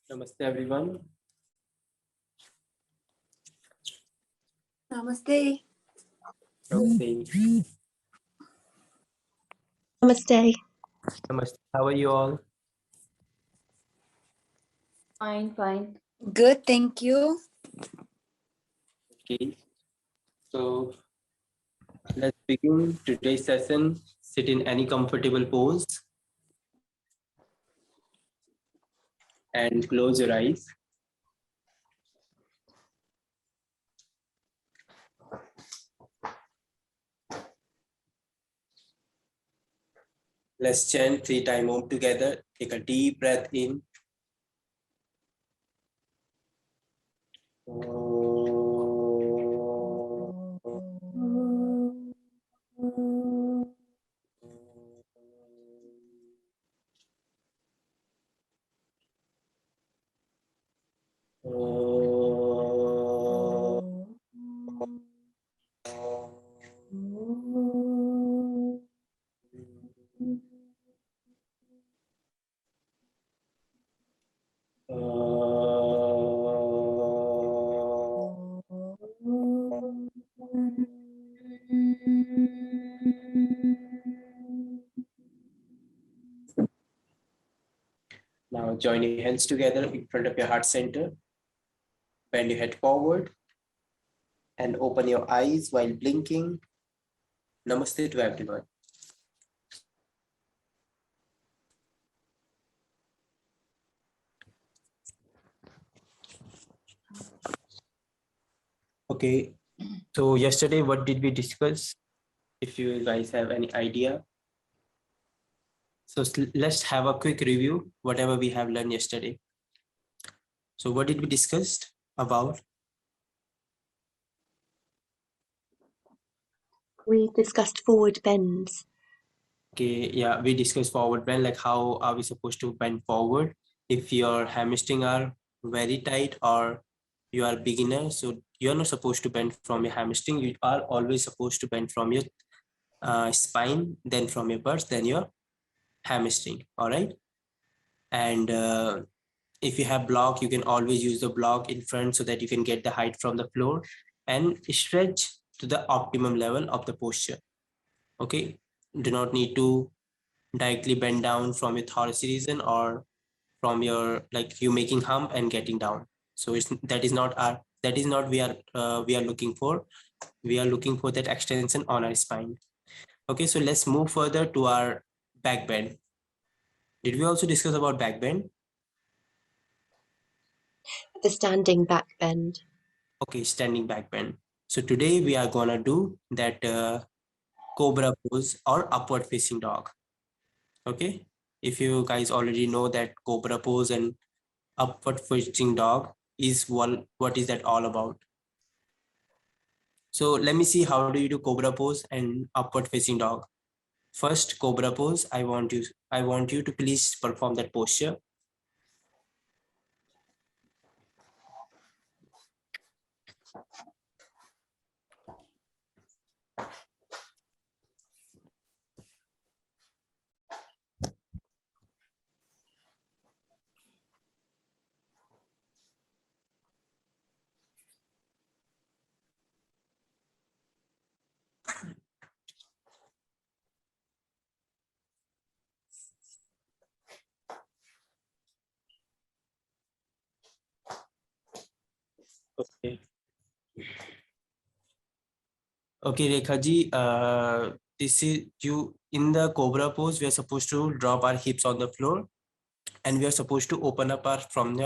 Namaste everyone. Namaste. Namaste. Namaste. Namaste. How are you all? Fine. Good, thank you. Okay. So let's begin today's session. Sit in any comfortable pose and close your eyes. Let's chant 3 times Om together. Take a deep breath in. Now join your hands together in front of your heart center. Bend your head forward and open your eyes while blinking. Namaste to everyone. Okay, so yesterday what did we discuss? If you guys have any idea. So let's have a quick review, whatever we have learned yesterday. So what did we discuss about? We discussed forward bends. Okay, yeah, we discussed forward bend, like how are we supposed to bend forward if your hamstring are very tight or you are beginner. So you're not supposed to bend from your hamstring. You are always supposed to bend from your spine, then from your butt, then your hamstring. All right. And if you have block, you can always use the block in front so that you can get the height from the floor and stretch to the optimum level of the posture. Okay, do not need to directly bend down from your thoracic region or from your, like, you making hump and getting down. So that is not we are looking for. We are looking for that extension on our spine. Okay, so let's move further to our back bend. Did we also discuss about back bend? The standing back bend. Okay, standing back bend. So today we are gonna do that cobra pose or upward facing dog. Okay, if you guys already know that cobra pose and upward facing dog is what is that all about. So let me see how do you do cobra pose and upward facing dog. First, cobra pose, I want you to please perform that posture. Okay. Okay, Rekha ji, this is you in the cobra pose. We are supposed to drop our hips on the floor, and we are supposed to open up our from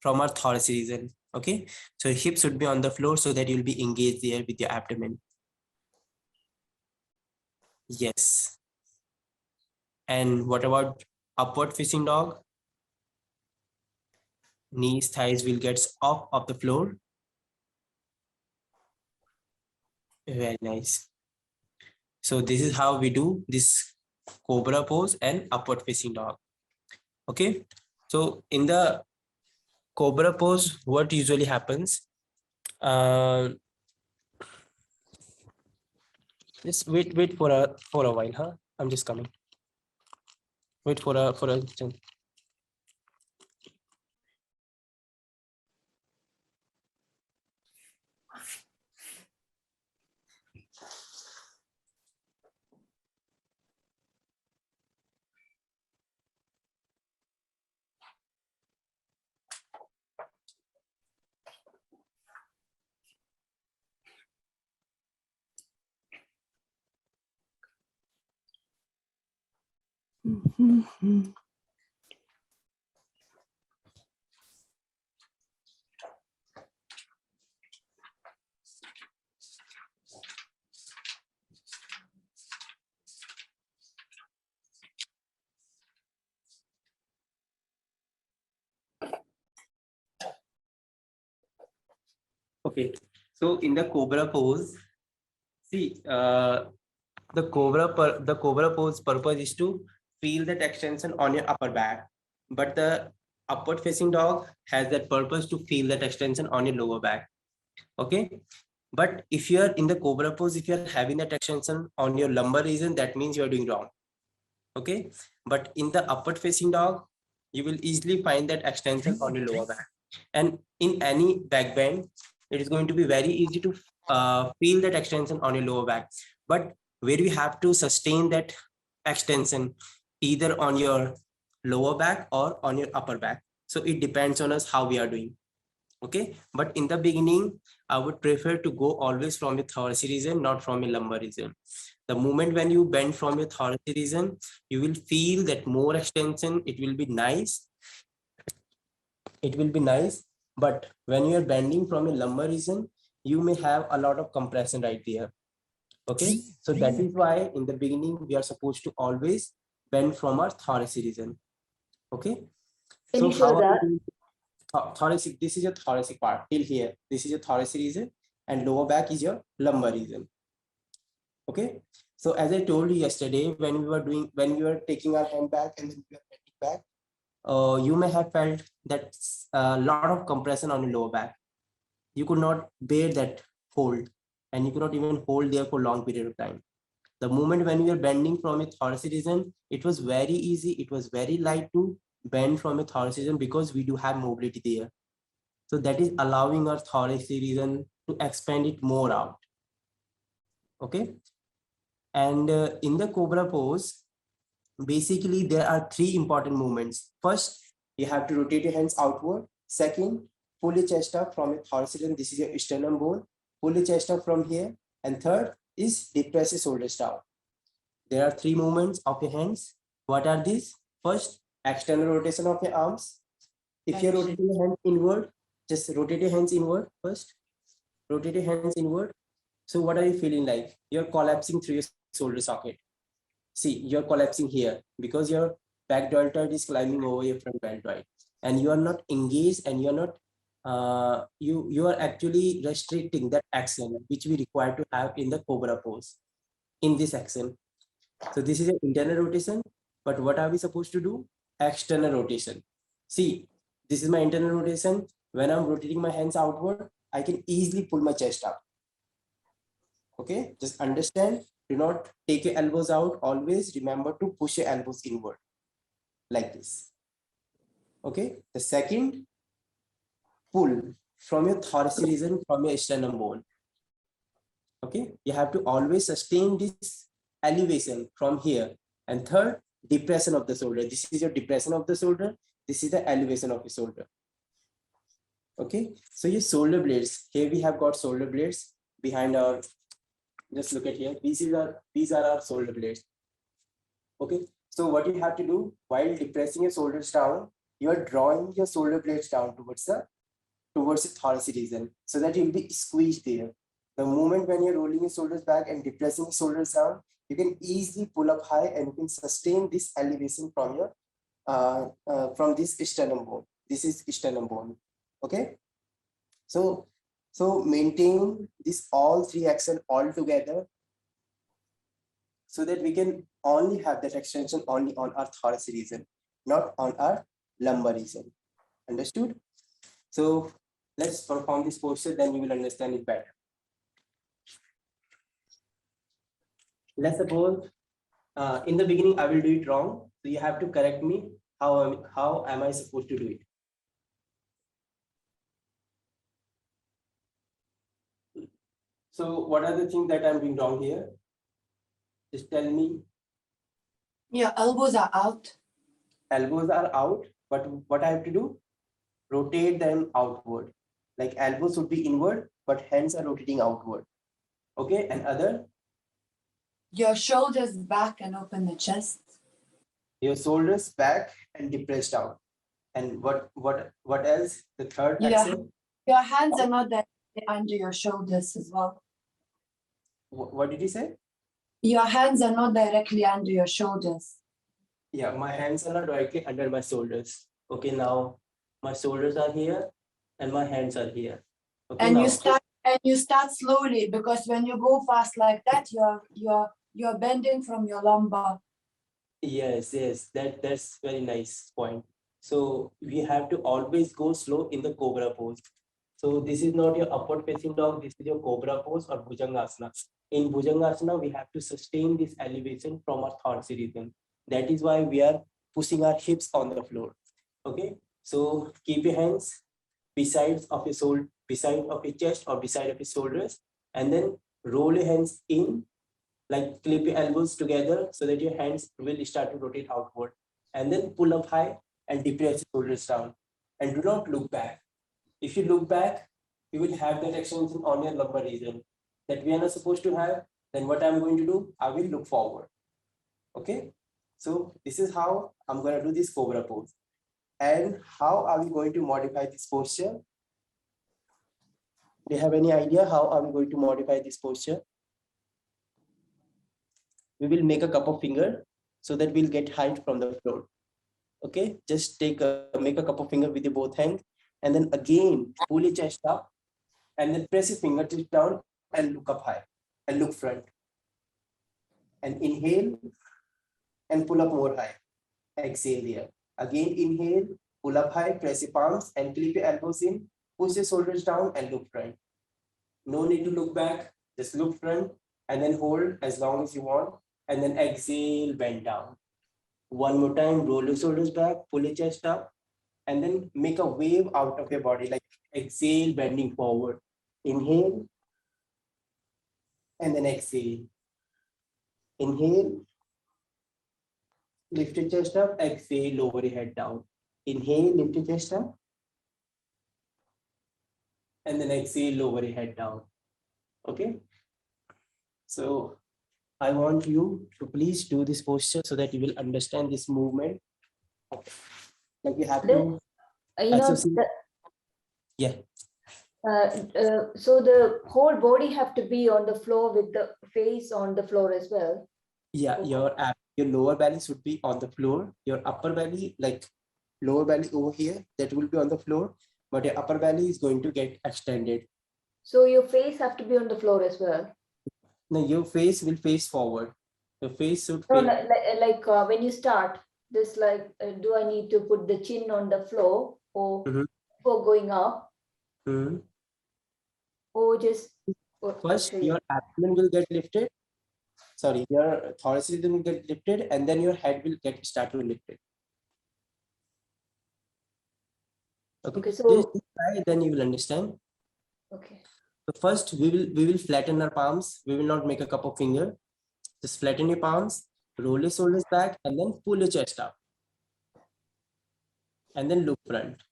our thoracic region. Okay, so hips should be on the floor so that you'll be engaged there with your abdomen. Yes. And what about upward facing dog? Knees, thighs will get off of the floor. Very nice. So this is how we do this cobra pose and upward facing dog. Okay. So in the cobra pose, what usually happens? Just wait for a while, huh? I'm just coming. Wait for a Okay, so in the cobra pose, see, the cobra pose purpose is to feel that extension on your upper back, but the upward facing dog has that purpose to feel that extension on your lower back. Okay, but if you are in the cobra pose, if you are having that extension on your lumbar region, that means you are doing wrong. Okay, but in the upward facing dog, you will easily find that extension on your lower back, and in any back bend, it is going to be very easy to feel that extension on your lower back. But where we have to sustain that extension either on your lower back or on your upper back, so it depends on us how we are doing. Okay, but in the beginning, I would prefer to go always from your thoracic region, not from your lumbar region. The moment when you bend from your thoracic region, you will feel that more extension. It will be nice. It will be nice. But when you are bending from your lumbar region, you may have a lot of compression right there. Okay, so that is why in the beginning, we are supposed to always bend from our thoracic region. Okay, Can so you show how are that? we doing? Thoracic, this is your thoracic part till here. This is your thoracic region, and lower back is your lumbar region. Okay, so as I told you yesterday, when we were taking our hand back and then we were bending back, you may have felt that a lot of compression on your lower back. You could not bear that hold, and you could not even hold there for long period of time. The moment when you are bending from a thoracic region, it was very easy. It was very light to bend from a thoracic region because we do have mobility there. So that is allowing our thoracic region to expand it more out. Okay. And in the cobra pose, basically there are three important movements. First, you have to rotate your hands outward. Second, pull your chest up from your thoracic region. This is your sternum bone. Pull your chest up from here. And third is depress your shoulders down. There are three movements of your hands. What are these? First, external rotation of your arms. If you're rotating your hand inward, just rotate your hands inward first. Rotate your hands inward. So what are you feeling like? You're collapsing through your shoulder socket. See, you're collapsing here because your back deltoid is climbing over your front deltoid, and you are not engaged, and you're not you are actually restricting that action which we require to have in the cobra pose in this action. So this is an internal rotation, but what are we supposed to do? External rotation. See, this is my internal rotation. When I'm rotating my hands outward, I can easily pull my chest up. Okay, just understand, do not take your elbows out. Always remember to push your elbows inward like this. Okay, the second, pull from your thoracic region, from your sternum bone. Okay, you have to always sustain this elevation from here. And third, depression of the shoulder. This is your depression of the shoulder. This is the elevation of the shoulder. Okay, so your shoulder blades, here we have got shoulder blades behind our, just look at here, these are our shoulder blades. Okay, so what you have to do while depressing your shoulders down, you are drawing your shoulder blades down towards the thoracic region, so that you will be squeezed there. The moment when you're rolling your shoulders back and depressing your shoulders down, you can easily pull up high and you can sustain this elevation from your from this sternum bone. This is sternum bone. Okay, so maintain this all three action all together, so that we can only have that extension only on our thoracic region, not on our lumbar region. Understood? So let's perform this posture, then you will understand it better. Let's suppose in the beginning I will do it wrong, so you have to correct me. How am I supposed to do it? So what are the things that I'm doing wrong here? Just tell me. Your elbows are out. Elbows are out, but what I have to do? Rotate them outward. Like elbows would be inward, but hands are rotating outward. Okay, and other? Your shoulders back and open the chest. Your shoulders back and depressed down. And what else? The third Yeah. action. Your hands are not directly under your shoulders as well. What did you say? Your hands are not directly under your shoulders. Yeah, my hands are not directly under my shoulders. Okay, now my shoulders are here and my hands are here. Okay, And now you start slowly, because when you go fast like that, you're bending from your lumbar. yes, that's very nice point. So we have to always go slow in the cobra pose. So this is not your upward facing dog, this is your cobra pose or bhujangasana. In bhujangasana, we have to sustain this elevation from our thoracic region. That is why we are pushing our hips on the floor. Okay, so keep your hands besides of your shoulder, beside of your chest or beside of your shoulders, and then roll your hands in, like clip your elbows together so that your hands will start to rotate outward, and then pull up high and depress your shoulders down, and do not look back. If you look back, you will have that extension on your lumbar region that we are not supposed to have. Then what I'm going to do, I will look forward. Okay, so this is how I'm going to do this cobra pose. And how are we going to modify this posture? Do you have any idea how are we going to modify this posture? We will make a cup of finger so that we'll get height from the floor. Okay, just make a cup of finger with your both hands, and then again pull your chest up, and then press your fingertips down and look up high and look front. And inhale and pull up more high. Exhale there. Again inhale, pull up high, press your palms and clip your elbows in, push your shoulders down and look front. No need to look back, just look front and then hold as long as you want, and then exhale, bend down. One more time, roll your shoulders back, pull your chest up, and then make a wave out of your body, like exhale, bending forward. Inhale, and then exhale. Inhale, lift your chest up, exhale, lower your head down. Inhale, lift your chest up, and then exhale, lower your head down. Okay. So I want you to please do this posture so that you will understand this movement. Like you have to. You know, Yeah. So the whole body have to be on the floor with the face on the floor as well. Yeah, your lower belly should be on the floor. Your upper belly, like lower belly over here, that will be on the floor, but your upper belly is going to get extended. So your face have to be on the floor as well. No, your face will face forward. Your face should No, face. like when you start this, like, do I need to put the chin on the floor or before going up? Or just First, your abdomen will get lifted. Sorry, your thoracic region will get lifted, and then your head will start to lift it. Okay, so just try, then you will understand. Okay. So first, we will flatten our palms. We will not make a cup of finger. Just flatten your palms, roll your shoulders back, and then pull your chest up. And then look front.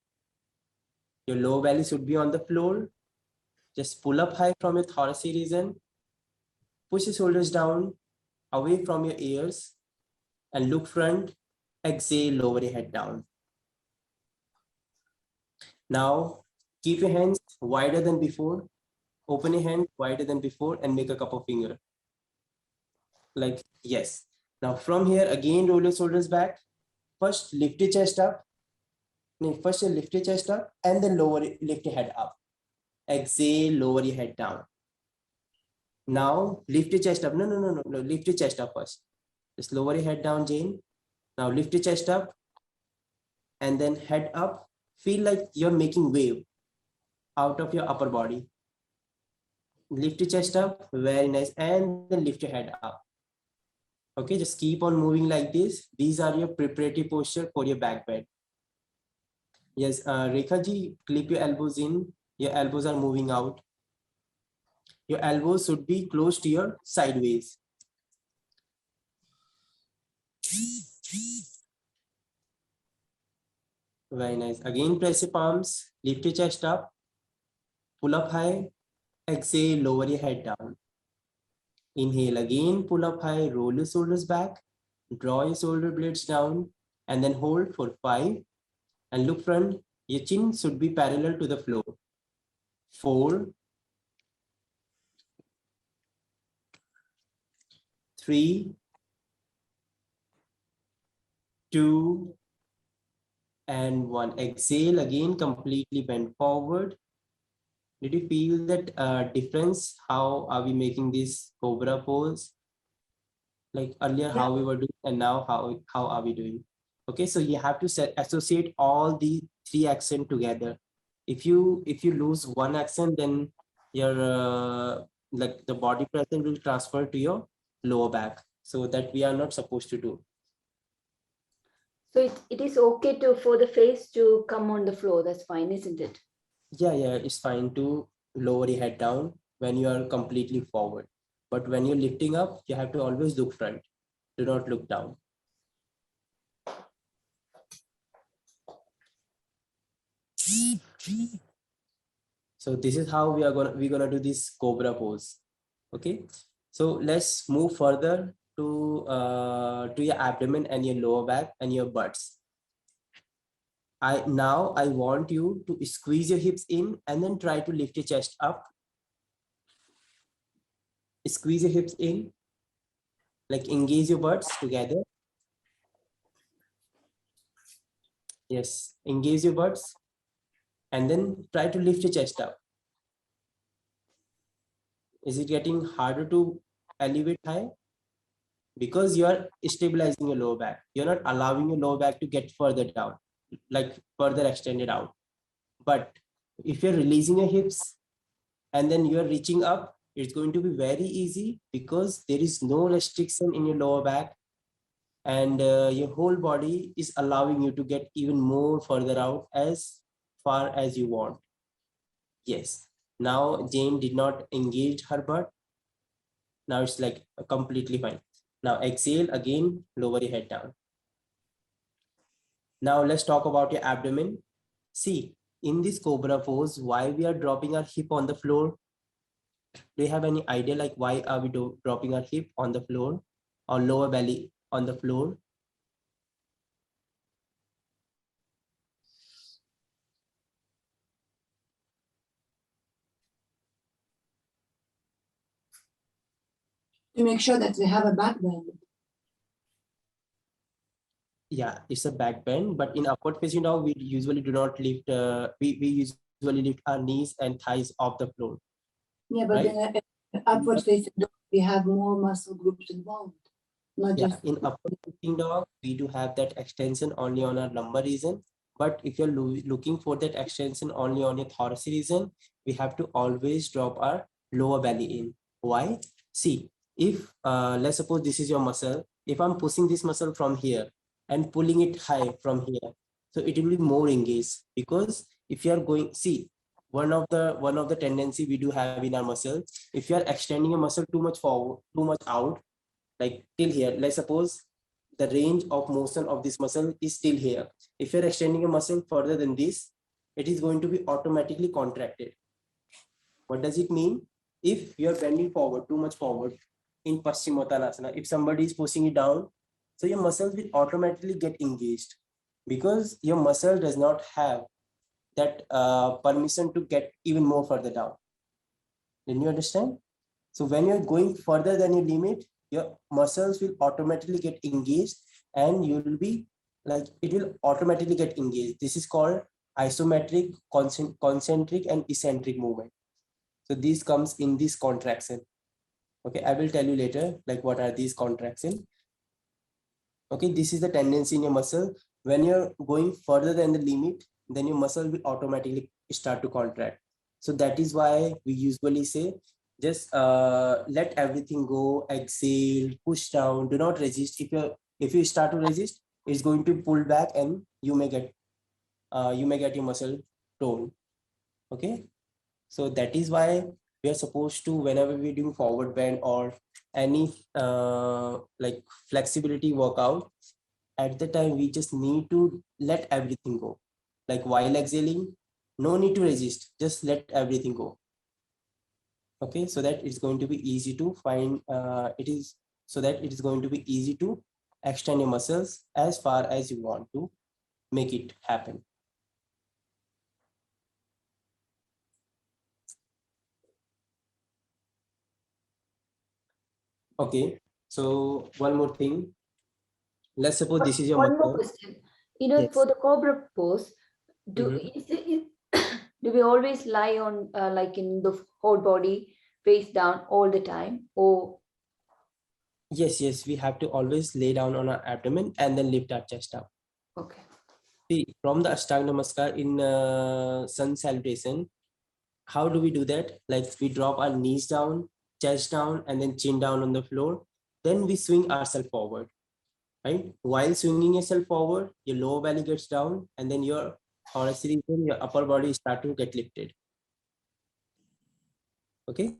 Your lower belly should be on the floor. Just pull up high from your thoracic region. Push your shoulders down, away from your ears, and look front. Exhale, lower your head down. Now, keep your hands wider than before. Open your hand wider than before and make a cup of finger. Like, yes. Now from here, again, roll your shoulders back. First, lift your chest up. No, first, you lift your chest up and then lift your head up. Exhale, lower your head down. Now, lift your chest up. No, lift your chest up first. Just lower your head down, Jane. Now, lift your chest up and then head up. Feel like you're making wave out of your upper body. Lift your chest up, very nice, and then lift your head up. Okay, just keep on moving like this. These are your preparatory posture for your back bend. Yes, Rekha ji, clip your elbows in. Your elbows are moving out. Your elbows should be close to your sideways. Very nice. Again, press your palms, lift your chest up, pull up high, exhale, lower your head down. Inhale again, pull up high, roll your shoulders back. Draw your shoulder blades down and then hold for 5 and look front. Your chin should be parallel to the floor. 4, 3, 2, and 1. Exhale again, completely bend forward. Did you feel that difference? How are we making this cobra pose? Like earlier, Yeah. how we were doing, and now how are we doing? Okay, so you have to associate all the 3 accents together. If you lose one accent, then your like the body pressure will transfer to your lower back. So that we are not supposed to do. So it is okay for the face to come on the floor. That's fine, isn't it? Yeah, it's fine to lower your head down when you are completely forward. But when you're lifting up, you have to always look front. Do not look down. So this is how we're gonna do this cobra pose. Okay. So let's move further to your abdomen and your lower back and your butts. I want you to squeeze your hips in and then try to lift your chest up. Squeeze your hips in, like engage your butts together. Yes, engage your butts and then try to lift your chest up. Is it getting harder to elevate high? Because you are stabilizing your lower back. You're not allowing your lower back to get further down, like further extended out. But if you're releasing your hips and then you're reaching up, it's going to be very easy because there is no restriction in your lower back and your whole body is allowing you to get even more further out as far as you want. Yes. Now Jane did not engage her butt. Now it's like completely fine. Now exhale again, lower your head down. Now let's talk about your abdomen. See, in this cobra pose, why we are dropping our hip on the floor? Do you have any idea like why are we dropping our hip on the floor or lower belly on the floor? To make sure that we have a back bend. Yeah, it's a back bend, but in upward facing dog, we usually do not lift, we usually lift our knees and thighs off the floor. Yeah, but Right? in upward facing dog, we have more muscle groups involved. Not Yeah, just in upward facing dog, we do have that extension only on our lumbar region. But if you're looking for that extension only on your thoracic region, we have to always drop our lower belly in. Why? See, if let's suppose this is your muscle, if I'm pushing this muscle from here and pulling it high from here, so it will be more engaged because if you are going, see, one of the tendency we do have in our muscle, if you are extending a muscle too much forward, too much out, like till here, let's suppose the range of motion of this muscle is still here. If you're extending a muscle further than this, it is going to be automatically contracted. What does it mean? If you're bending forward, too much forward in Paschimottanasana, if somebody is pushing it down, so your muscles will automatically get engaged because your muscle does not have that permission to get even more further down. Did you understand? So when you're going further than your limit, your muscles will automatically get engaged and you will be like, it will automatically get engaged. This is called isometric, concentric and eccentric movement. So this comes in this contraction. Okay, I will tell you later, like what are these contractions. Okay, this is the tendency in your muscle. When you're going further than the limit, then your muscle will automatically start to contract. So that is why we usually say, just let everything go, exhale, push down, do not resist. If you start to resist, it's going to pull back and you may get your muscle tone. Okay, so that is why we are supposed to, whenever we're doing forward bend or any like flexibility workout, at the time we just need to let everything go. Like while exhaling, no need to resist, just let everything go. Okay, so that it's going to be easy to find, so that it is going to be easy to extend your muscles as far as you want to make it happen. Okay, so one more thing. Let's suppose this is your One more muscle. question. You know, Yes. for the cobra pose, do Mhm. do we always lie on like in the whole body, face down all the time, or Yes, we have to always lay down on our abdomen and then lift our chest up. okay? See, from the Ashtanga Namaskar in sun salutation, how do we do that? Like we drop our knees down, chest down, and then chin down on the floor. Then we swing ourselves forward, right? While swinging yourself forward, your lower belly gets down, and then your thoracic region, your upper body start to get lifted. Okay.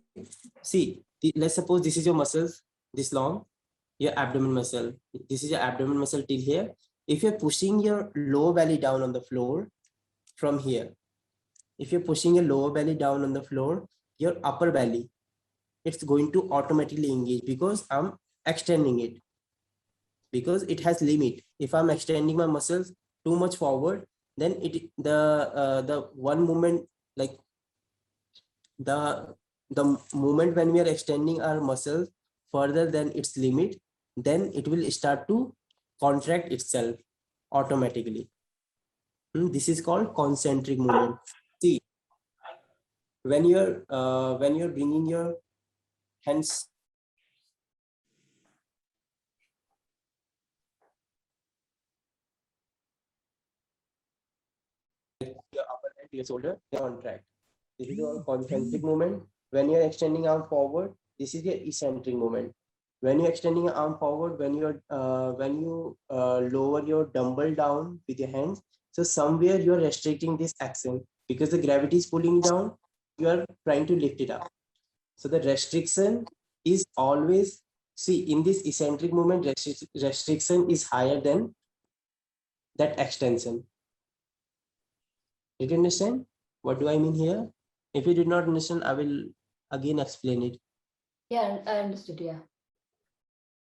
See, let's suppose this is your muscles, this long, your abdomen muscle. This is your abdomen muscle till here. If you're pushing your lower belly down on the floor from here, if you're pushing your lower belly down on the floor, your upper belly, it's going to automatically engage because I'm extending it, because it has limit. If I'm extending my muscles too much forward, then the one movement, like the moment when we are extending our muscles further than its limit, then it will start to contract itself automatically. This is called concentric movement. See, when you're bringing your hands, your upper hand to your shoulder, they contract. This is your concentric movement. When you're extending arm forward, this is your eccentric movement. When you're extending your arm forward, when you lower your dumbbell down with your hands, so somewhere you're restricting this action because the gravity is pulling down. You are trying to lift it up. So the restriction is always, see, in this eccentric movement, restriction is higher than that extension. Did you understand? What do I mean here? If you did not understand, I will again explain it. Yeah, I understood. Yeah.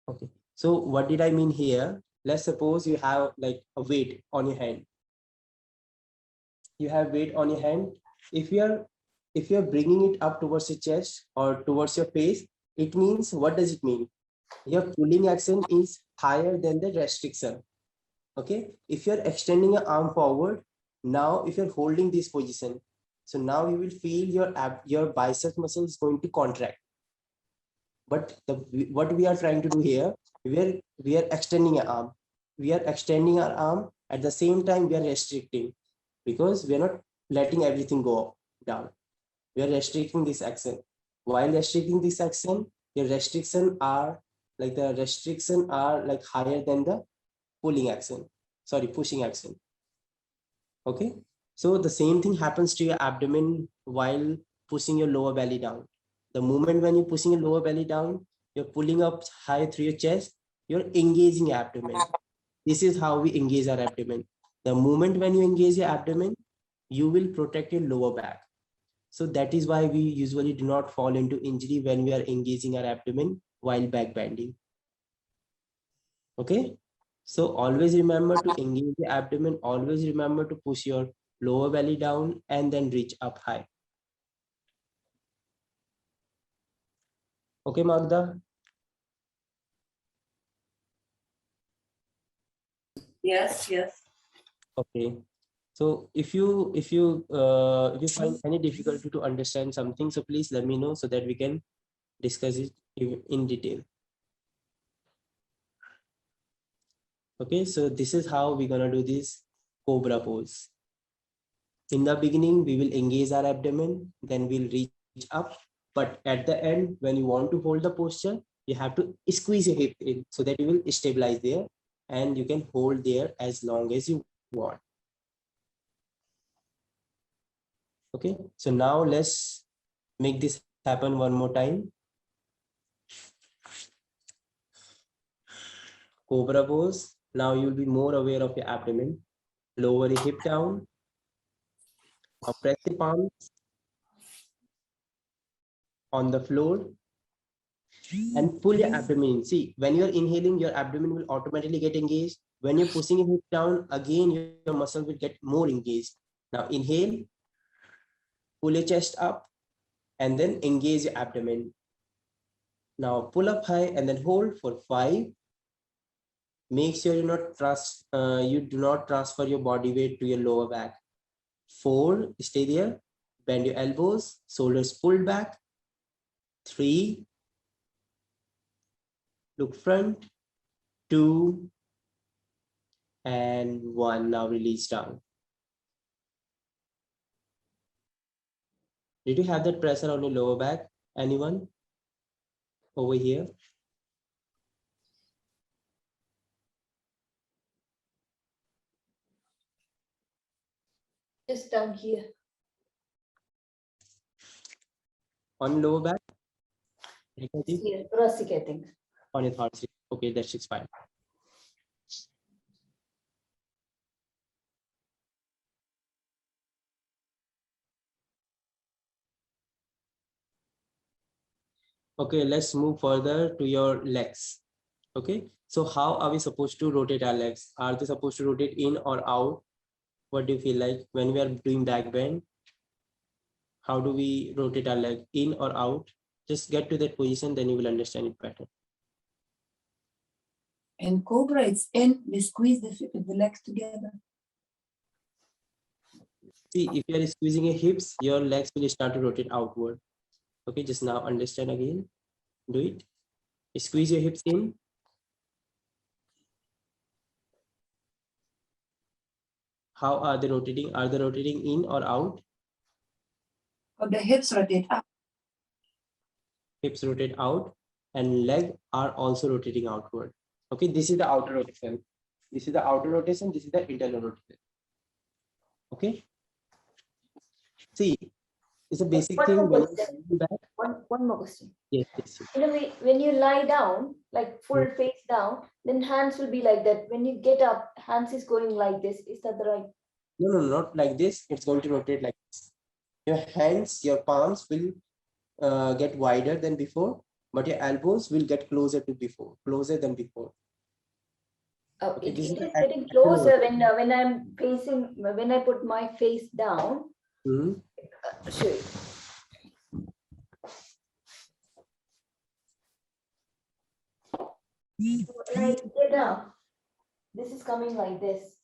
Okay. So what did I mean here? Let's suppose you have like a weight on your hand. You have weight on your hand. If you're bringing it up towards your chest or towards your face, it means, what does it mean? Your pulling action is higher than the restriction. Okay. If you're extending your arm forward, now if you're holding this position, so now you will feel your bicep muscle is going to contract. But what we are trying to do here, we are extending our arm. We are extending our arm at the same time we are restricting, because we are not letting everything go down. We are restricting this action. While restricting this action, the restriction are like higher than the pulling action. Sorry, pushing action. Okay. So the same thing happens to your abdomen while pushing your lower belly down. The moment when you're pushing your lower belly down, you're pulling up high through your chest, you're engaging your abdomen. This is how we engage our abdomen. The moment when you engage your abdomen, you will protect your lower back. So that is why we usually do not fall into injury when we are engaging our abdomen while back bending. Okay. So always remember to engage the abdomen. Always remember to push your lower belly down and then reach up high. Okay, Magda? Yes, yes. Okay. So if you find any difficulty to understand something, so please let me know so that we can discuss it in detail. Okay, so this is how we're gonna do this cobra pose. In the beginning, we will engage our abdomen, then we'll reach up. But at the end, when you want to hold the posture, you have to squeeze your hip in so that you will stabilize there and you can hold there as long as you want. Okay, so now let's make this happen one more time. Cobra pose. Now you'll be more aware of your abdomen. Lower your hip down. Now press the palms on the floor. and pull your abdomen in. See, when you're inhaling, your abdomen will automatically get engaged. When you're pushing it down, again, your muscle will get more engaged. Now inhale, pull your chest up, and then engage your abdomen. Now pull up high and then hold for 5. Make sure you do not transfer your body weight to your lower back. 4, stay there. Bend your elbows, shoulders pulled back. 3, look front. 2, and 1. Now release down. Did you have that pressure on your lower back? Anyone over here? Just down here. On lower back? Here, thoracic, I think. On your thoracic. Okay, that's fine. Okay, let's move further to your legs. Okay, so how are we supposed to rotate our legs? Are they supposed to rotate in or out? What do you feel like when we are doing back bend? How do we rotate our leg, in or out? Just get to that position, then you will understand it better. In Cobra, it's in, we squeeze the legs together. See, if you are squeezing your hips, your legs will start to rotate outward. Okay, just now understand again. Do it. Squeeze your hips in. How are they rotating? Are they rotating in or out? Or the hips rotate up. Hips rotate out and leg are also rotating outward. Okay, this is the outer rotation. This is the outer rotation. This is the internal rotation. Okay. See, it's a basic One thing. more When question. you back. One more question. Yes, yes. You know, when you lie down, like full face down, then hands will be like that. When you get up, hands is going like this. Is that the right? No, no, not like this. It's going to rotate like this. Your hands, your palms will get wider than before, but your elbows will get closer to before, closer than before. Oh, Okay, it this is is the getting closer when I'm facing, when I put my face down. Show you. When I get up, this is coming like this.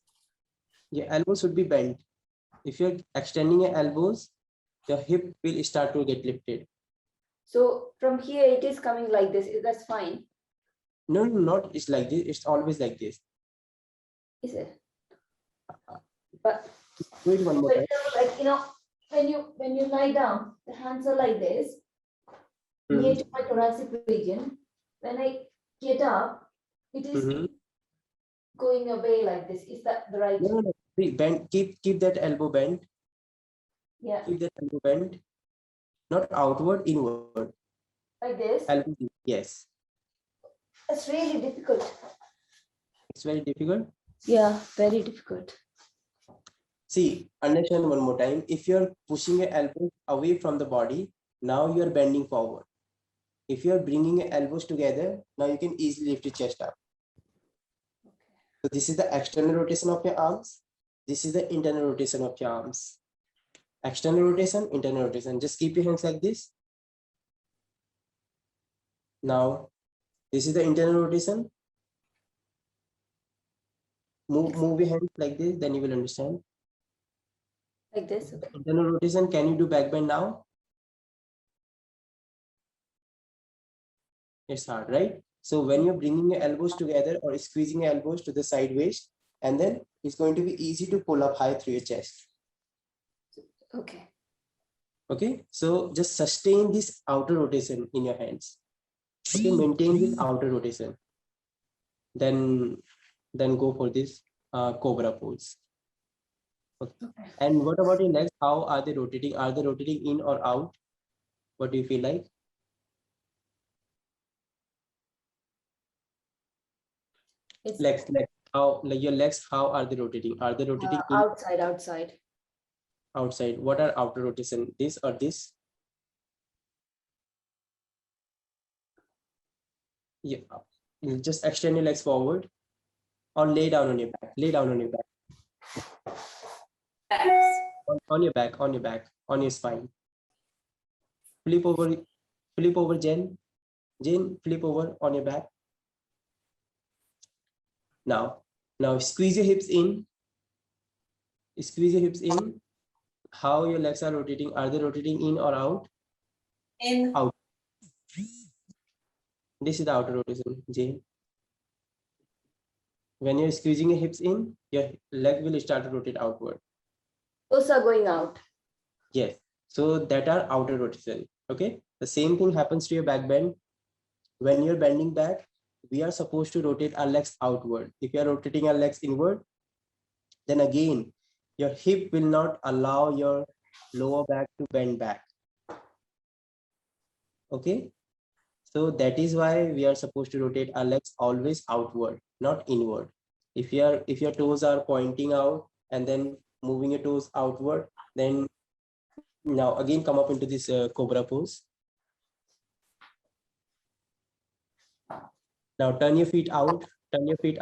Your elbows should be bent. If you're extending your elbows, your hip will start to get lifted. So from here, it is coming like this. That's fine. No, no, not it's like this. It's always like this. Is it? But Do it one more time. like, you know, when you lie down, the hands are like this, near to my thoracic region. When I get up, it is going away like this. Is that the right? No, no, no. Bend. Keep that elbow bent. Yeah. Keep that elbow bent. Not outward, inward. Like this. Elbow, yes. It's really difficult. It's very difficult. Yeah, very difficult. See, understand one more time. If you're pushing your elbows away from the body, now you're bending forward. If you're bringing your elbows together, now you can easily lift your chest up. So this is the external rotation of your arms. This is the internal rotation of your arms. External rotation, internal rotation. Just keep your hands like this. Now, this is the internal rotation. Move your hands like this, then you will understand. Like this. Okay. Internal rotation, can you do back bend now? It's hard, right? So when you're bringing your elbows together or squeezing your elbows to the sideways, and then it's going to be easy to pull up high through your chest. Okay. Okay, so just sustain this outer rotation in your hands. Okay, maintain this outer rotation. Then go for this cobra pose. Okay. And what about your legs? How are they rotating? Are they rotating in or out? What do you feel like? It's Legs. How, like your legs, how are they rotating? Are they rotating in? outside. Outside. What are outer rotation? This or this? Yeah. You just extend your legs forward or lay down on your back. Lay down on your back. On your back, on your back, on your spine. Flip over, Jen. Jen, flip over on your back. Now squeeze your hips in. Squeeze your hips in. How your legs are rotating? Are they rotating in or out? In. Out. This is the outer rotation, Jane. When you're squeezing your hips in, your leg will start to rotate outward. Those are going out. Yes. So that are outer rotation. Okay. The same thing happens to your back bend. When you're bending back, we are supposed to rotate our legs outward. If you are rotating our legs inward, then again, your hip will not allow your lower back to bend back. Okay. So that is why we are supposed to rotate our legs always outward, not inward. If your toes are pointing out and then moving your toes outward, then now again come up into this cobra pose. Now turn your feet out, feet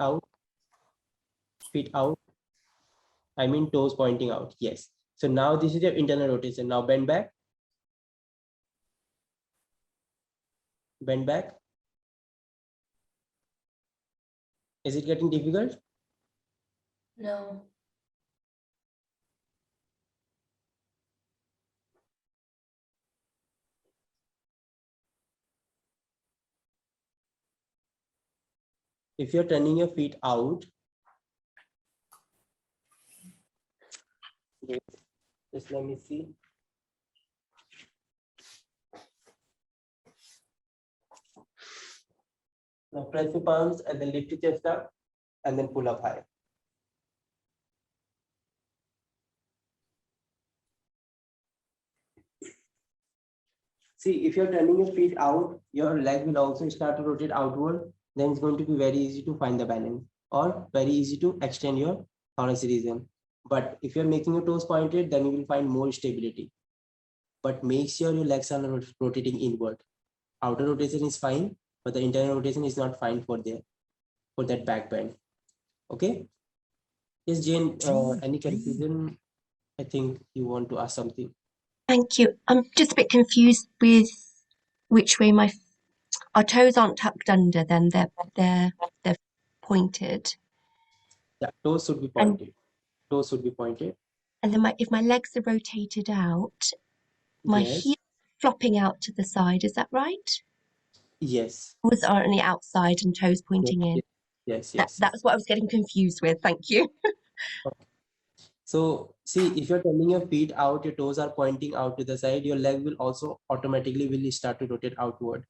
out. I mean toes pointing out. Yes. So now this is your internal rotation. Now bend back. Bend back. Is it getting difficult? No. If you're turning your feet out, just let me see. Now press your palms and then lift your chest up and then pull up high. See, if you're turning your feet out, your leg will also start to rotate outward. Then it's going to be very easy to find the balance or very easy to extend your thoracic region. But if you're making your toes pointed, then you will find more stability. But make sure your legs are not rotating inward. Outer rotation is fine, but the internal rotation is not fine for that back bend. Okay. Yes, Jane, any confusion? I think you want to ask something. Thank you. I'm just a bit confused with which way our toes aren't tucked under. Then they're pointed. Yeah, toes should be pointed. Toes should be pointed. And then if my legs are rotated out, my Yes. heels flopping out to the side. Is that right? Yes. Was only outside and toes pointing in. Yes. That's what I was getting confused with. Thank you. So see, if you're turning your feet out, your toes are pointing out to the side, your leg will also automatically will start to rotate outward.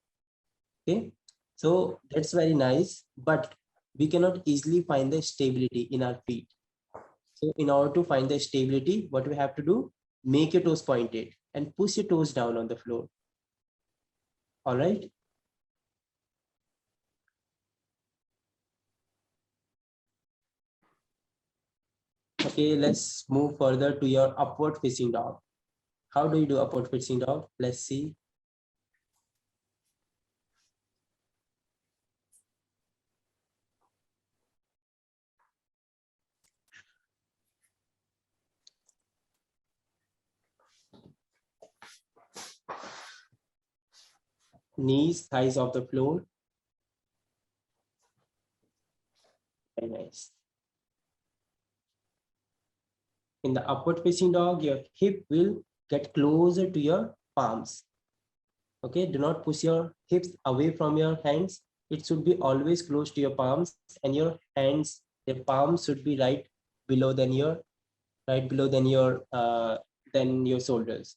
Okay. So that's very nice, but we cannot easily find the stability in our feet. So in order to find the stability, what we have to do, make your toes pointed and push your toes down on the floor. All right. Okay, let's move further to your upward facing dog. How do you do upward facing dog? Let's see. Knees, thighs off the floor. Very nice. In the upward facing dog, your hip will get closer to your palms. Okay, do not push your hips away from your hands. It should be always close to your palms, and your hands, your palms should be right below than your shoulders.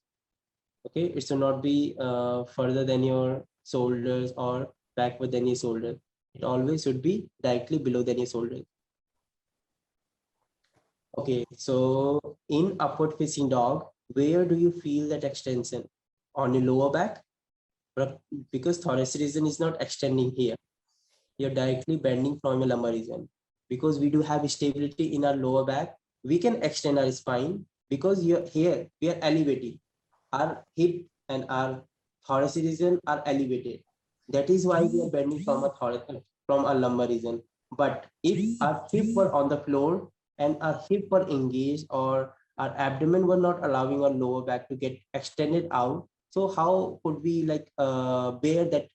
Okay, it should not be further than your shoulders or backward than your shoulder. It always should be directly below than your shoulders. Okay, so in upward facing dog, where do you feel that extension? On your lower back? But because thoracic region is not extending here, you're directly bending from your lumbar region. Because we do have stability in our lower back, we can extend our spine because you're here, we are elevating. Our hip and our thoracic region are elevated. That is why we are bending from a lumbar region. But if our hip were on the floor and our hip were engaged, or our abdomen were not allowing our lower back to get extended out, so how could we bear that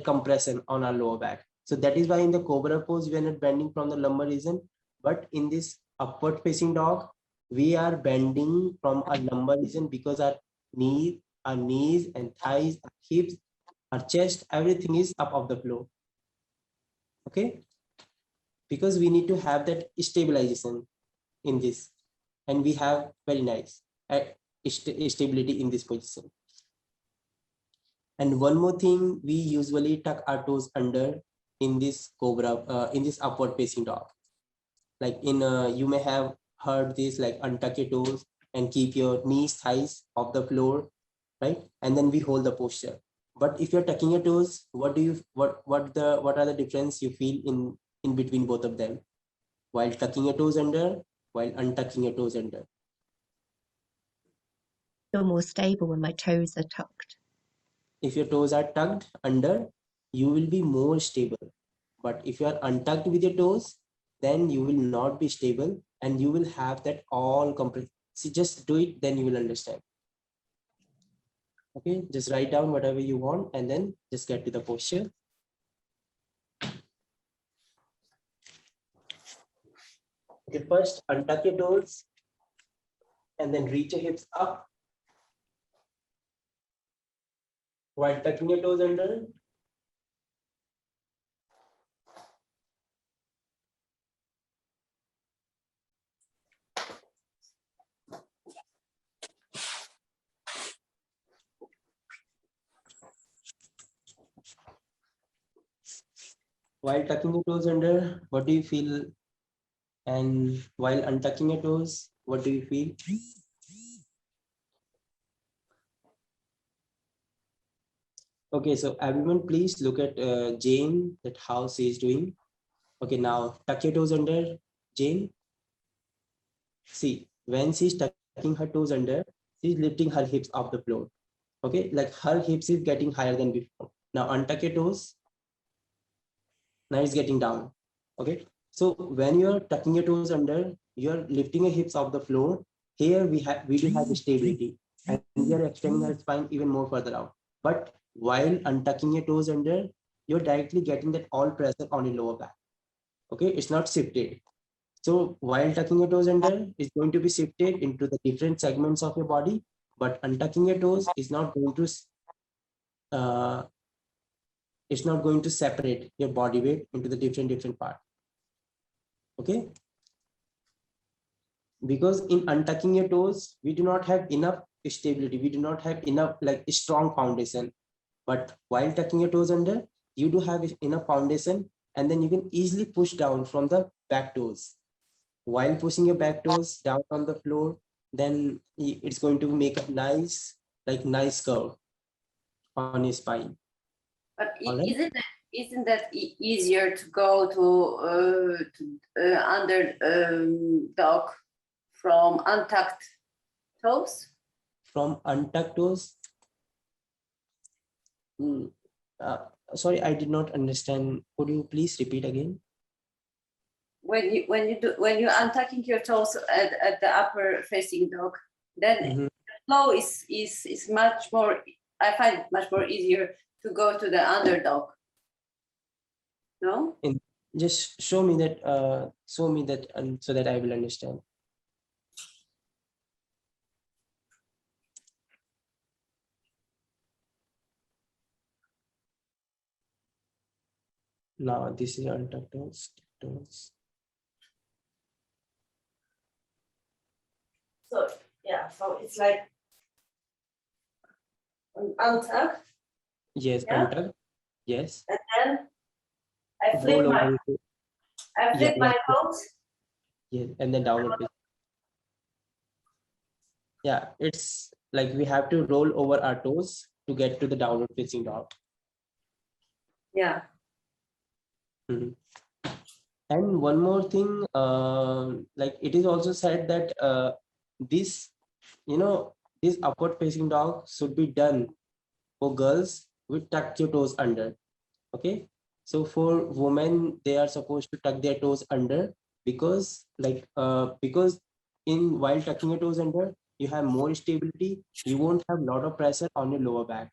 compression on our lower back? So that is why in the cobra pose, we are not bending from the lumbar region, but in this upward facing dog, we are bending from a lumbar region because our knees and thighs, our hips, our chest, everything is up of the floor. Okay, because we need to have that stabilization in this, and we have very nice stability in this position. And one more thing, we usually tuck our toes under in this cobra, in this upward facing dog. Like you may have heard this, like untuck your toes and keep your knees, thighs off the floor, right? And then we hold the posture. But if you're tucking your toes, what are the difference you feel in between both of them? While tucking your toes under, while untucking your toes under. Feel more stable when my toes are tucked. If your toes are tucked under, you will be more stable. But if you are untucked with your toes, then you will not be stable, and you will have that all compressed. See, just do it, then you will understand. Okay, just write down whatever you want and then just get to the posture. Okay, first untuck your toes and then reach your hips up while tucking your toes under. While tucking your toes under, what do you feel? And while untucking your toes, what do you feel? Okay, so everyone please look at Jane, that how she is doing. Okay, now tuck your toes under, Jane. See, when she's tucking her toes under, she's lifting her hips off the floor. Okay, like her hips is getting higher than before. Now untuck your toes. Now it's getting down. Okay, so when you're tucking your toes under, you're lifting your hips off the floor. Here we do have stability, and we are extending our spine even more further out. But while untucking your toes under, you're directly getting that all pressure on your lower back. Okay, it's not shifted. So while tucking your toes under, it's going to be shifted into the different segments of your body, but untucking your toes is not going to it's not going to separate your body weight into the different part. Okay, because in untucking your toes, we do not have enough stability, we do not have enough like a strong foundation. But while tucking your toes under, you do have enough foundation, and then you can easily push down from the back toes. While pushing your back toes down on the floor, then it's going to make a nice curve on your spine. But All right. isn't that easier to go to under dog from untucked toes? From untucked toes? Sorry, I did not understand. Could you please repeat again? When you untucking your toes at the upper facing dog, then the flow is much more. I find it much more easier to go to the underdog. No? Just show me that, so that I will understand. Now this is untucked toes. So yeah, so it's like untucked. Yes, Yeah. untucked. Yes. And then I flip Roll my over. my toes. Yeah, and then downward. Yeah, it's like we have to roll over our toes to get to the downward facing dog. Yeah. Mm-hmm. And one more thing, like it is also said that this upward facing dog should be done for girls we tuck your toes under. Okay. So for women, they are supposed to tuck their toes under because because in while tucking your toes under, you have more stability. You won't have a lot of pressure on your lower back.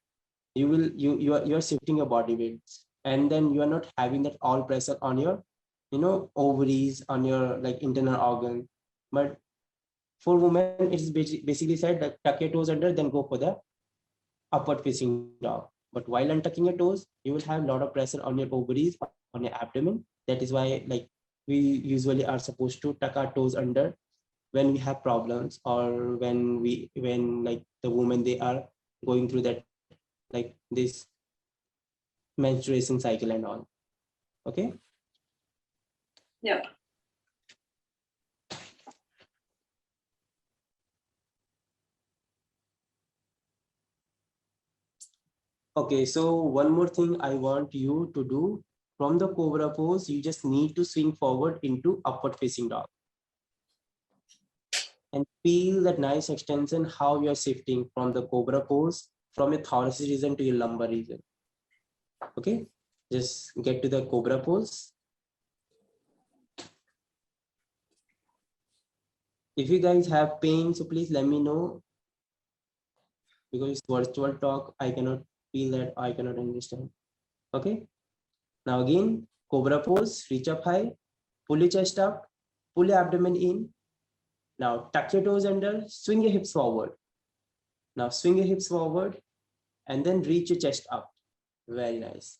You're shifting your body weights, and then you are not having that all pressure on your ovaries, on your like internal organ. But for women, it's basically said that tuck your toes under, then go for the upward facing dog. But while untucking your toes, you will have a lot of pressure on your ovaries, on your abdomen. That is why like we usually are supposed to tuck our toes under when we have problems, or when like the women, they are going through that like this menstruation cycle and all. Okay. Yeah. Okay, so one more thing I want you to do. From the cobra pose, you just need to swing forward into upward facing dog. And feel that nice extension, how you're shifting from the cobra pose, from your thoracic region to your lumbar region. Okay, just get to the cobra pose. If you guys have pain, so please let me know, because it's virtual talk. I cannot feel that, I cannot understand. Okay, now again, cobra pose, reach up high, pull your chest up, pull your abdomen in. Now tuck your toes under, swing your hips forward. Now swing your hips forward and then reach your chest up. Very nice.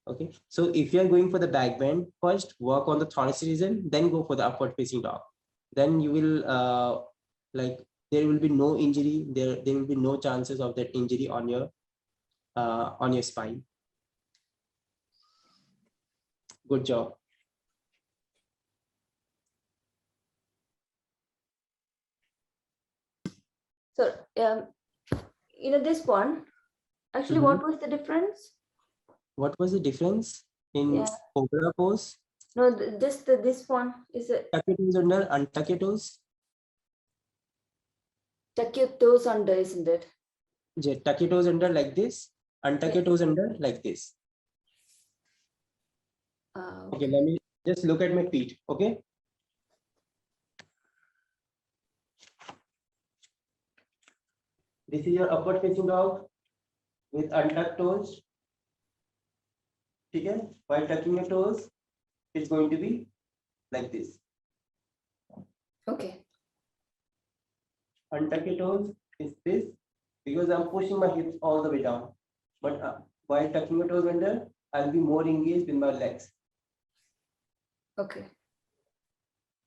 Okay, so if you are going for the back bend, first work on the thoracic region, then go for the upward facing dog. Then you will like there will be no injury, there will be no chances of that injury on your spine. Good job. So, this one, actually, what was the difference? What was the difference in Yeah. cobra pose? No, this one is a Tuck your toes under, untuck your toes. tuck your toes under, isn't it? Tuck your toes under like this, untuck your toes under like this. Okay, let me just look at my feet. Okay. This is your upward facing dog with untucked toes. Okay. While tucking your toes, it's going to be like this. Okay. Untuck your toes is this, because I'm pushing my hips all the way down. But while tucking your toes under, I'll be more engaged with my legs. Okay.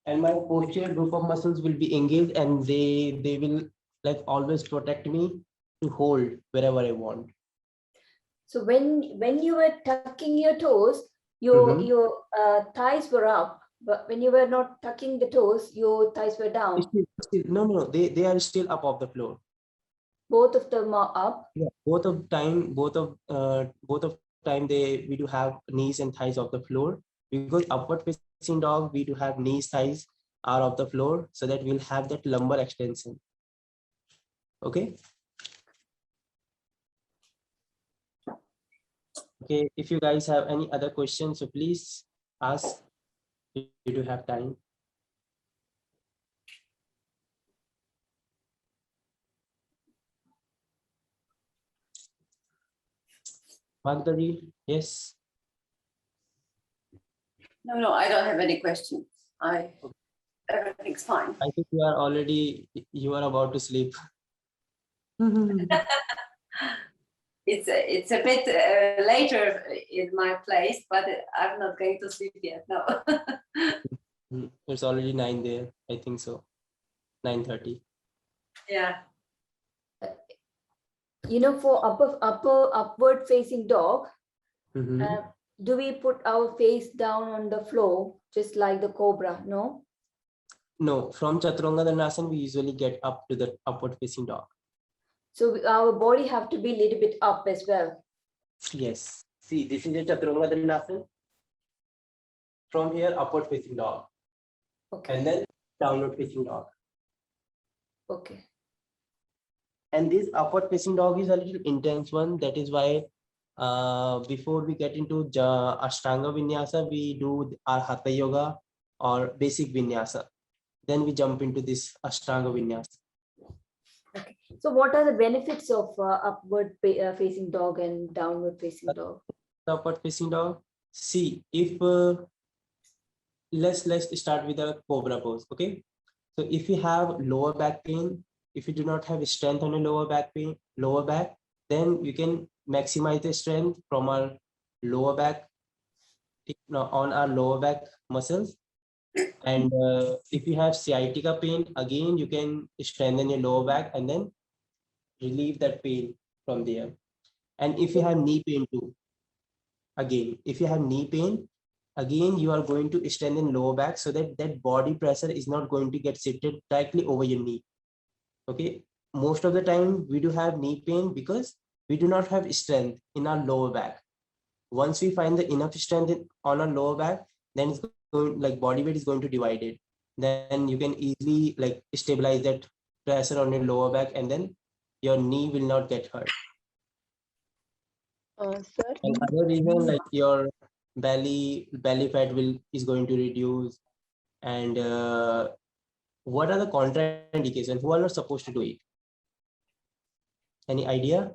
And my posterior group of muscles will be engaged, and they will like always protect me to hold wherever I want. So when you were tucking your toes, your thighs were up, but when you were not tucking the toes, your thighs were down. No, they are still up off the floor. Both of them are up. Yeah, both of time we do have knees and thighs off the floor, because upward facing dog we do have knees, thighs are off the floor, so that we'll have that lumbar extension. Okay. Okay, if you guys have any other questions, so please ask. You do have time. Magdari, yes. No, I don't have any questions. Everything's fine. I think you are about to sleep. It's a bit later in my place, but I'm not going to sleep yet. No. It's already 9 there. I think so. 9:30. Yeah. For upward facing dog, do we put our face down on the floor just like the cobra? No. No, from Chaturanga Dandasana, we usually get up to the upward facing dog. So our body have to be a little bit up as well. Yes. See, this is a Chaturanga Dandasana. From here, upward facing dog. Okay. And then downward facing dog. Okay. And this upward facing dog is a little intense one. That is why before we get into Ashtanga Vinyasa, we do our Hatha Yoga or basic Vinyasa. Then we jump into this Ashtanga Vinyasa. So what are the benefits of upward facing dog and downward facing dog? The upward facing dog. See, if let's start with a cobra pose. Okay, so if you have lower back pain, if you do not have strength on your lower back, then you can maximize the strength from our lower back, on our lower back muscles. And if you have sciatica pain, again you can strengthen your lower back and then relieve that pain from there. And if you have knee pain too, again, if you have knee pain, again you are going to strengthen lower back so that that body pressure is not going to get shifted directly over your knee. Okay, most of the time we do have knee pain because we do not have strength in our lower back. Once we find the enough strength on our lower back, then it's going, like body weight is going to divide it. Then you can easily like stabilize that pressure on your lower back, and then your knee will not get hurt. Sir, And other reason, like your belly fat is going to reduce. And what are the contraindications? Who are not supposed to do it? Any idea?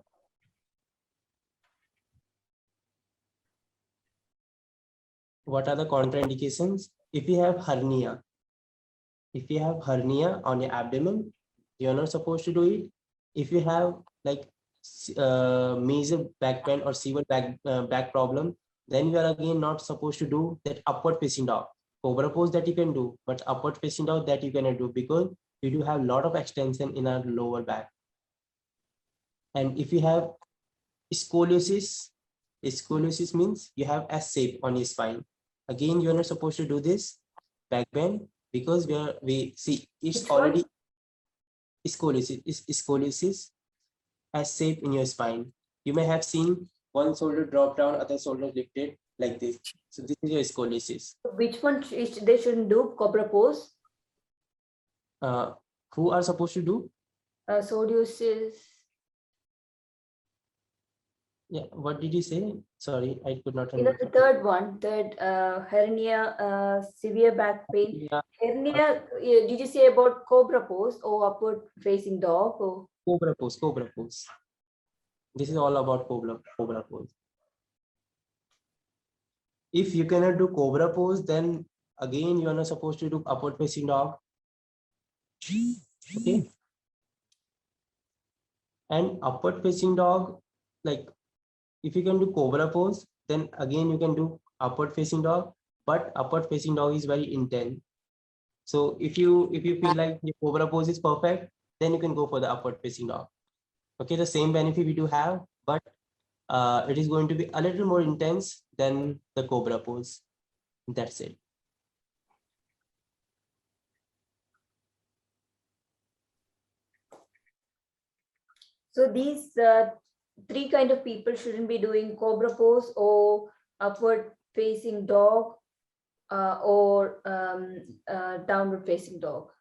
What are the contraindications? If you have hernia, on your abdomen, you're not supposed to do it. If you have like major back pain or severe back problem, then you are again not supposed to do that upward facing dog. Cobra pose that you can do, but upward facing dog that you cannot do because we do have a lot of extension in our lower back. And if you have scoliosis means you have S shape on your spine. Again, you're not supposed to do this back bend because we see it's Which one? already scoliosis S shape in your spine. You may have seen one shoulder drop down, other shoulder lifted like this. So this is your scoliosis. Which one they shouldn't do? Cobra pose? Who are supposed to do? Scoliosis. Yeah, what did you say? Sorry, I could not You know, understand. the third one, that hernia, severe back pain. Yeah, Hernia, did you say about cobra pose or upward facing dog? Or cobra pose. This is all about cobra pose. If you cannot do cobra pose, then again you are not supposed to do upward facing dog. Okay. And upward facing dog, like if you can do cobra pose, then again you can do upward facing dog, but upward facing dog is very intense. So if you feel like your cobra pose is perfect, then you can go for the upward facing dog. Okay, the same benefit we do have, but it is going to be a little more intense than the cobra pose. That's it. so these three kind of people shouldn't be doing cobra pose or upward facing dog or downward facing dog.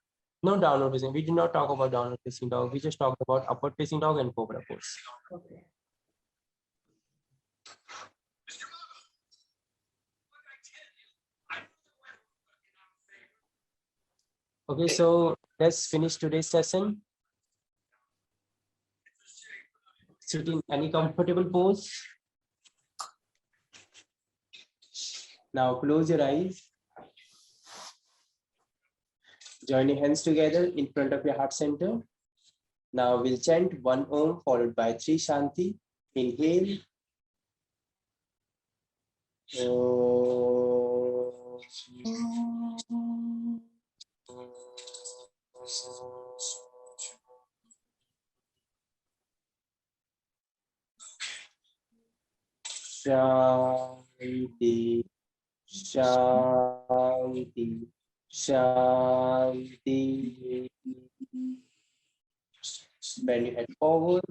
No downward facing. We did not talk about downward facing dog. We just talked about upward facing dog and cobra pose. Okay. Okay, so let's finish today's session. Sit in any comfortable pose. Now close your eyes. Join your hands together in front of your heart center. Now we'll chant 1 Om followed by 3 Shanti. Inhale. Shanti, Shanti, Shanti. Bend your head forward.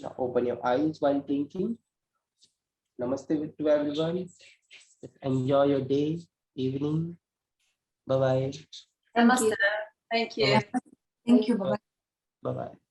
Now open your eyes while thinking. Namaste to everyone. Enjoy your day, evening. Bye-bye. Namaste. Thank you. Thank you. Bye-bye. Bye-bye.